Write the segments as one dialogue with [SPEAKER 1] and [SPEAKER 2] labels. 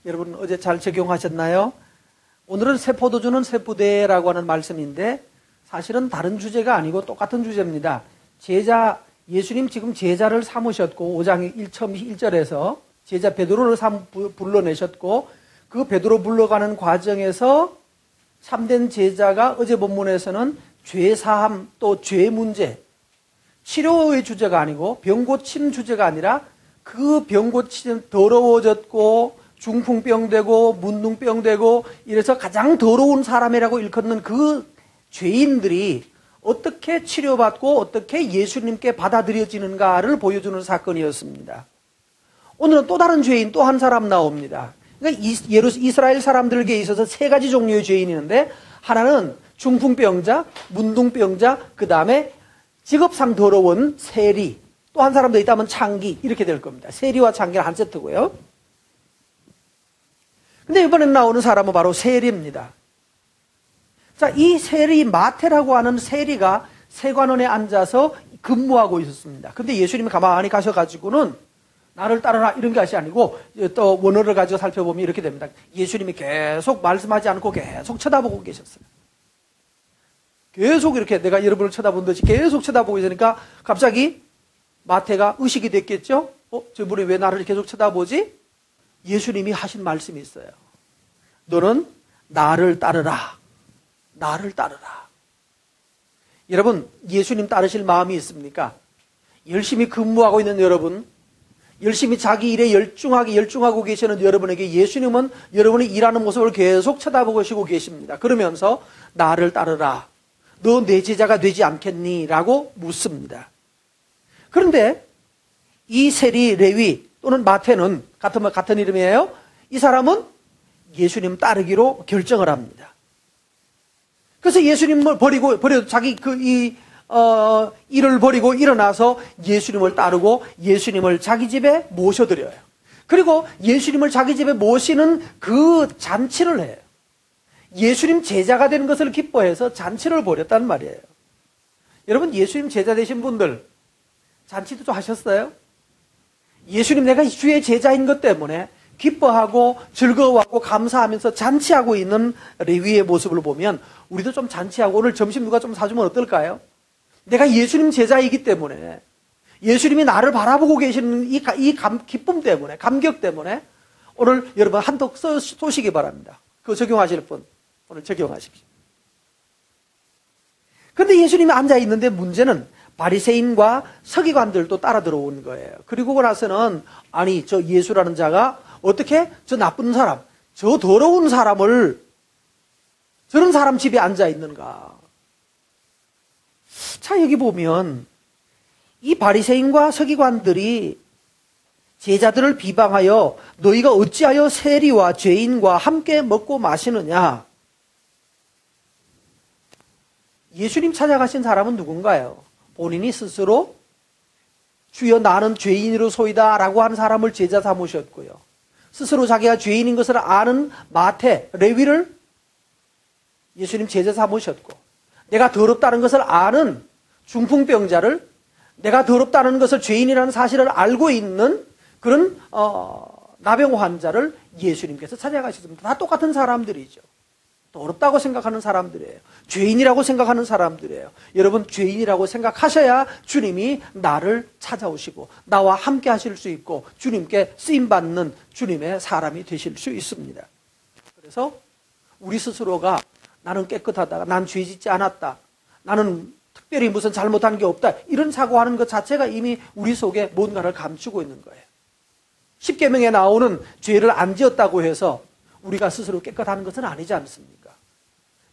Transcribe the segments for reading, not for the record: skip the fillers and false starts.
[SPEAKER 1] 여러분 어제 잘 적용하셨나요? 오늘은 새 포도주는 새 부대라고 하는 말씀인데 사실은 다른 주제가 아니고 똑같은 주제입니다. 예수님 지금 제자를 삼으셨고 5장 1절에서 제자 베드로를 불러내셨고 그 베드로 불러가는 과정에서 참된 제자가 어제 본문에서는 죄사함 또 죄 문제, 치료의 주제가 아니고 병 고침 주제가 아니라 그 병 고침 더러워졌고 중풍병 되고 문둥병 되고 이래서 가장 더러운 사람이라고 일컫는 그 죄인들이 어떻게 치료받고 어떻게 예수님께 받아들여지는가를 보여주는 사건이었습니다. 오늘은 또 다른 죄인 또 한 사람 나옵니다. 그러니까 이스라엘 사람들에게 있어서 세 가지 종류의 죄인이 있는데 하나는 중풍병자, 문둥병자, 그 다음에 직업상 더러운 세리, 또 한 사람 더 있다면 창기 이렇게 될 겁니다. 세리와 창기는 한 세트고요. 근데 이번에 나오는 사람은 바로 세리입니다. 자, 이 세리 마태라고 하는 세리가 세관원에 앉아서 근무하고 있었습니다. 근데 예수님이 가만히 가셔가지고는 나를 따르라 이런 것이 아니고 또 원어를 가지고 살펴보면 이렇게 됩니다. 예수님이 계속 말씀하지 않고 계속 쳐다보고 계셨어요. 계속 이렇게 내가 여러분을 쳐다본 듯이 계속 쳐다보고 있으니까 갑자기 마태가 의식이 됐겠죠? 저분이 왜 나를 계속 쳐다보지? 예수님이 하신 말씀이 있어요. 너는 나를 따르라. 나를 따르라. 여러분, 예수님 따르실 마음이 있습니까? 열심히 근무하고 있는 여러분, 열심히 자기 일에 열중하고 계시는 여러분에게 예수님은 여러분이 일하는 모습을 계속 쳐다보시고 계십니다. 그러면서 나를 따르라. 너 내 제자가 되지 않겠니? 라고 묻습니다. 그런데 이 세리, 레위 또는 마태는 같은 이름이에요. 이 사람은 예수님 따르기로 결정을 합니다. 그래서 예수님을 버리고 자기 일을 버리고 일어나서 예수님을 따르고 예수님을 자기 집에 모셔드려요. 그리고 예수님을 자기 집에 모시는 그 잔치를 해요. 예수님 제자가 되는 것을 기뻐해서 잔치를 벌였단 말이에요. 여러분, 예수님 제자 되신 분들 잔치도 좀 하셨어요? 예수님 내가 주의 제자인 것 때문에 기뻐하고 즐거워하고 감사하면서 잔치하고 있는 레위의 모습을 보면 우리도 좀 잔치하고 오늘 점심 누가 좀 사주면 어떨까요? 내가 예수님 제자이기 때문에 예수님이 나를 바라보고 계시는 이 기쁨 때문에 감격 때문에 오늘 여러분 한턱 쏘시기 바랍니다. 그거 적용하실 분 오늘 적용하십시오. 그런데 예수님이 앉아있는데 문제는 바리새인과 서기관들도 따라 들어온 거예요. 그리고 나서는 아니 저 예수라는 자가 어떻게 저 나쁜 사람, 저 더러운 사람을 저런 사람 집에 앉아있는가. 자, 여기 보면 이 바리새인과 서기관들이 제자들을 비방하여 너희가 어찌하여 세리와 죄인과 함께 먹고 마시느냐. 예수님 찾아가신 사람은 누군가요? 본인이 스스로 주여 나는 죄인으로소이다 라고 하는 사람을 제자 삼으셨고요. 스스로 자기가 죄인인 것을 아는 마태, 레위를 예수님 제자 삼으셨고, 내가 더럽다는 것을 아는 중풍병자를, 내가 더럽다는 것을 죄인이라는 사실을 알고 있는 그런 나병 환자를 예수님께서 찾아가셨습니다. 다 똑같은 사람들이죠. 더럽다고 생각하는 사람들이에요. 죄인이라고 생각하는 사람들이에요. 여러분, 죄인이라고 생각하셔야 주님이 나를 찾아오시고 나와 함께 하실 수 있고 주님께 쓰임받는 주님의 사람이 되실 수 있습니다. 그래서 우리 스스로가 나는 깨끗하다, 난 죄 짓지 않았다, 나는 특별히 무슨 잘못한 게 없다, 이런 사고하는 것 자체가 이미 우리 속에 뭔가를 감추고 있는 거예요. 십계명에 나오는 죄를 안 지었다고 해서 우리가 스스로 깨끗하는 것은 아니지 않습니까?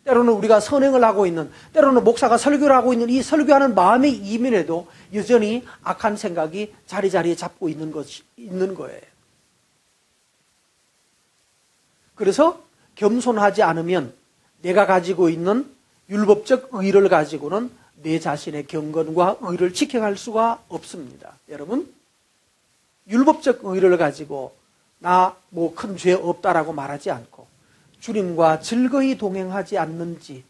[SPEAKER 1] 때로는 우리가 선행을 하고 있는, 때로는 목사가 설교를 하고 있는 이 설교하는 마음의 이면에도 여전히 악한 생각이 자리자리에 잡고 있는 거예요. 그래서 겸손하지 않으면 내가 가지고 있는 율법적 의를 가지고는 내 자신의 경건과 의를 지켜갈 수가 없습니다. 여러분, 율법적 의를 가지고 나 뭐 큰 죄 없다라고 말하지 않고 주님과 즐거이 동행하지 않는지,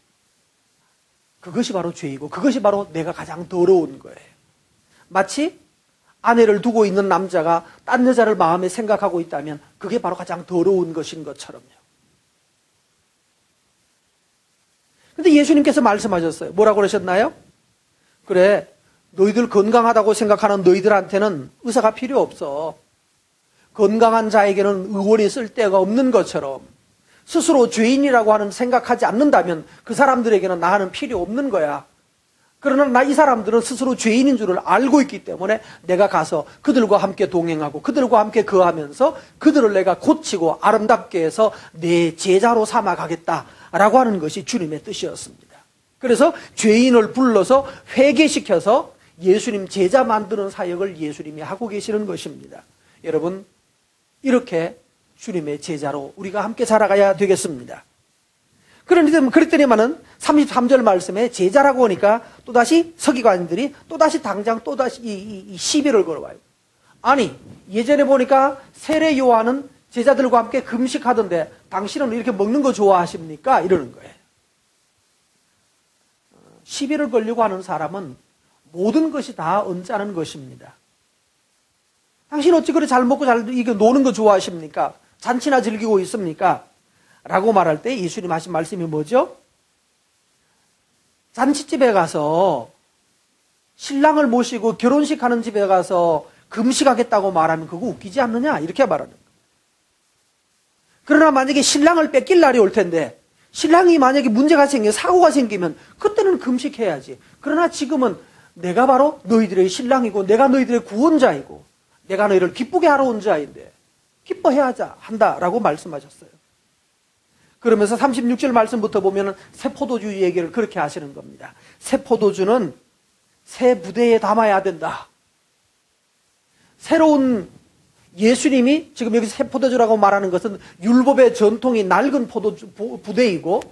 [SPEAKER 1] 그것이 바로 죄이고 그것이 바로 내가 가장 더러운 거예요. 마치 아내를 두고 있는 남자가 딴 여자를 마음에 생각하고 있다면 그게 바로 가장 더러운 것인 것처럼요. 근데 예수님께서 말씀하셨어요. 뭐라고 그러셨나요? 그래, 너희들 건강하다고 생각하는 너희들한테는 의사가 필요 없어. 건강한 자에게는 의원이 쓸 데가 없는 것처럼 스스로 죄인이라고 하는 생각하지 않는다면 그 사람들에게는 나는 필요 없는 거야. 그러나 나 이 사람들은 스스로 죄인인 줄을 알고 있기 때문에 내가 가서 그들과 함께 동행하고 그들과 함께 거하면서 그들을 내가 고치고 아름답게 해서 내 제자로 삼아 가겠다라고 하는 것이 주님의 뜻이었습니다. 그래서 죄인을 불러서 회개시켜서 예수님 제자 만드는 사역을 예수님이 하고 계시는 것입니다. 여러분, 이렇게 주님의 제자로 우리가 함께 자라가야 되겠습니다. 그랬더니만은 33절 말씀에 제자라고 하니까 또다시 서기관들이 또다시 당장 또다시 이 시비를 걸어와요. 아니, 예전에 보니까 세례 요한은 제자들과 함께 금식하던데 당신은 이렇게 먹는 거 좋아하십니까? 이러는 거예요. 시비를 걸려고 하는 사람은 모든 것이 다 언짢은 것입니다. 당신 어찌 그래 잘 먹고 잘 이거 노는 거 좋아하십니까? 잔치나 즐기고 있습니까? 라고 말할 때 예수님 하신 말씀이 뭐죠? 잔치집에 가서 신랑을 모시고 결혼식 하는 집에 가서 금식하겠다고 말하면 그거 웃기지 않느냐? 이렇게 말하는 거예요. 그러나 만약에 신랑을 뺏길 날이 올 텐데 신랑이 만약에 문제가 사고가 생기면 그때는 금식해야지. 그러나 지금은 내가 바로 너희들의 신랑이고 내가 너희들의 구원자이고 내가 너희를 기쁘게 하러 온 자인데 기뻐해야 한다라고 말씀하셨어요. 그러면서 36절 말씀부터 보면 새 포도주 얘기를 그렇게 하시는 겁니다. 새 포도주는 새 부대에 담아야 된다. 새로운 예수님이 지금 여기 새 포도주라고 말하는 것은 율법의 전통이 낡은 포도주 부대이고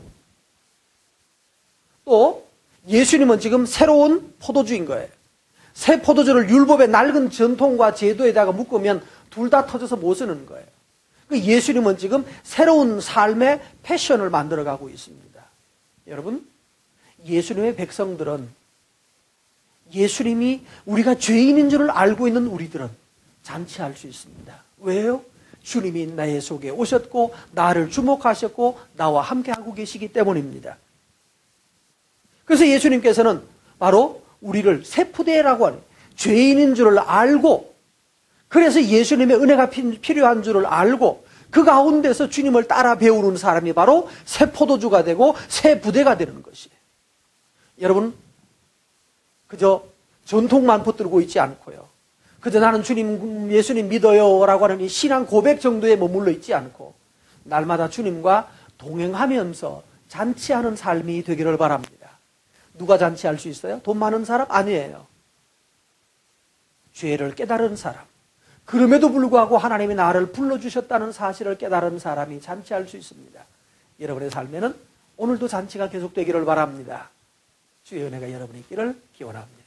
[SPEAKER 1] 또 예수님은 지금 새로운 포도주인 거예요. 새 포도주를 율법의 낡은 전통과 제도에다가 묶으면 둘 다 터져서 못 쓰는 거예요. 예수님은 지금 새로운 삶의 패션을 만들어가고 있습니다. 여러분, 예수님의 백성들은 예수님이 우리가 죄인인 줄을 알고 있는 우리들은 잔치할 수 있습니다. 왜요? 주님이 나의 속에 오셨고 나를 주목하셨고 나와 함께하고 계시기 때문입니다. 그래서 예수님께서는 바로 우리를 새 푸대라고 하는 죄인인 줄을 알고 그래서 예수님의 은혜가 필요한 줄을 알고 그 가운데서 주님을 따라 배우는 사람이 바로 새 포도주가 되고 새 부대가 되는 것이에요. 여러분, 그저 전통만 붙들고 있지 않고요. 그저 나는 주님, 예수님 믿어요 라고 하는 이 신앙 고백 정도에 머물러 있지 않고 날마다 주님과 동행하면서 잔치하는 삶이 되기를 바랍니다. 누가 잔치할 수 있어요? 돈 많은 사람? 아니에요. 죄를 깨달은 사람. 그럼에도 불구하고 하나님이 나를 불러주셨다는 사실을 깨달은 사람이 잔치할 수 있습니다. 여러분의 삶에는 오늘도 잔치가 계속되기를 바랍니다. 주의 은혜가 여러분이 있기를 기원합니다.